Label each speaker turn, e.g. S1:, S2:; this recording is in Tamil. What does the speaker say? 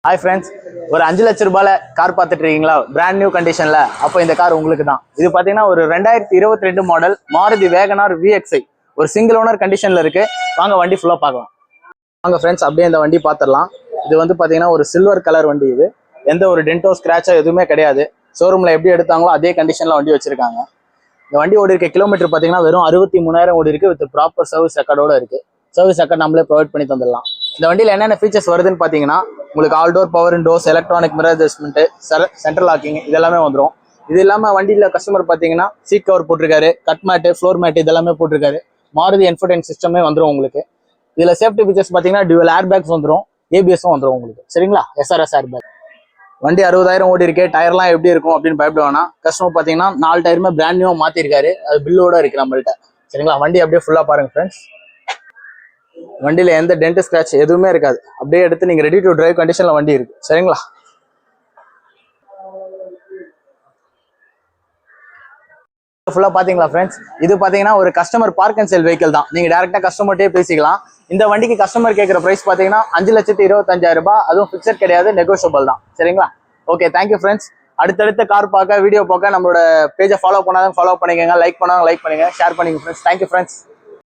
S1: ஹாய் ஃப்ரெண்ட்ஸ், ஒரு 5 லட்ச ரூபாயில கார் பார்த்துட்டு இருக்கீங்களா? பிராண்ட் நியூ கண்டிஷன்ல. அப்போ இந்த கார் உங்களுக்கு தான். இது பார்த்தீங்கன்னா ஒரு 2022 மாடல் மாருதி வேகனார் VXI. ஒரு சிங்கிள் ஓனர் கண்டிஷன்ல இருக்கு. வாங்க வண்டி ஃபுல்லாக பார்க்கலாம். வாங்க ஃப்ரெண்ட்ஸ், அப்படியே இந்த வண்டி பார்த்துடலாம். இது வந்து பார்த்தீங்கன்னா ஒரு சில்வர் கலர் வண்டி. இது எந்த ஒரு டென்டோ ஸ்கிராச்சோ எதுவுமே கிடையாது. ஷோரூமில் எப்படி எடுத்தாங்களோ அதே கண்டிஷனில் வண்டி வச்சிருக்காங்க. இந்த வண்டி ஓடி இருக்க கிலோமீட்டர் பார்த்தீங்கன்னா வெறும் 63,000 ஓடி இருக்கு. வித் ப்ராப்பர் சர்வீஸ் ரெக்கார்டோட இருக்கு. சர்வீஸ் ரெக்கார்ட் நம்மளே ப்ரொவைட் பண்ணி தந்துடலாம். இந்த வண்டியில் என்னென்ன ஃபீச்சர்ஸ் வருதுன்னு பார்த்தீங்கன்னா, உங்களுக்கு all door power windows, electronic mirror adjustment, central locking இதெல்லாமே வந்துடும். இது இல்லாமல் வண்டியில் கஸ்டமர் பார்த்தீங்கன்னா சீட் கவர் போட்டிருக்காரு, கட் மேட்டு, ஃப்ளோர் மேட்டு இதெல்லாமே போட்டிருக்காரு. மாருதி இன்ஃபோடெயின்மென்ட் சிஸ்டமே வந்துடும் உங்களுக்கு. இதில் சேஃப்டி ஃபீச்சர்ஸ் பார்த்தீங்கன்னா டியூவல் ஏர் பேக்ஸ் வந்துடும், ஏபிஎஸும் வந்துடும் உங்களுக்கு. சரிங்களா? SRS air bag. வண்டி 60,000 ஓடி இருக்கு. டயர்லாம் எப்படி இருக்கும் அப்படின்னு பயப்பட வேணாம். கஸ்டமர் பார்த்தீங்கன்னா 4 டயருமே பிராண்ட் நியூ மாற்றிருக்காரு. அது பில்லோட இருக்கு நம்மள்ட்ட. சரிங்களா? வண்டி அப்படியே ஃபுல்லாக பாருங்க ஃப்ரெண்ட்ஸ். வண்டியில எந்த டென்ட் ஸ்கிராட்ச் எதுவுமே இருக்காது. அப்படியே எடுத்து நீங்க ரெடி டு டிரைவ் கண்டிஷன்ல வண்டி இருக்கு. சரிங்களா? ஃபுல்லா பாத்தீங்களா ஃப்ரெண்ட்ஸ்? இது பாத்தீங்கன்னா ஒரு customer park and sell vehicle தான். நீங்க டைரக்டா கஸ்டமர்ட்டே பேசிக்கலாம். இந்த வண்டிக்கு கஸ்டமர் கேட்குற பிரைஸ் பாத்தீங்கன்னா 5,25,000 ரூபாய். அதுவும் பிக்சட் கிடையாது, நெகோஷியபிள் தான். சரிங்களா? Okay, thank you friends. அடுத்தடுத்த கார் பார்க்க, வீடியோ பார்க்க நம்மளோட பேஜை ஃபாலோ பண்ணாதான் ஃபாலோ பண்ணிக்கோங்க. லைக் பண்ணுங்க, ஷேர் பண்ணிக்கோங்க ஃப்ரெண்ட்ஸ். Thank you friends.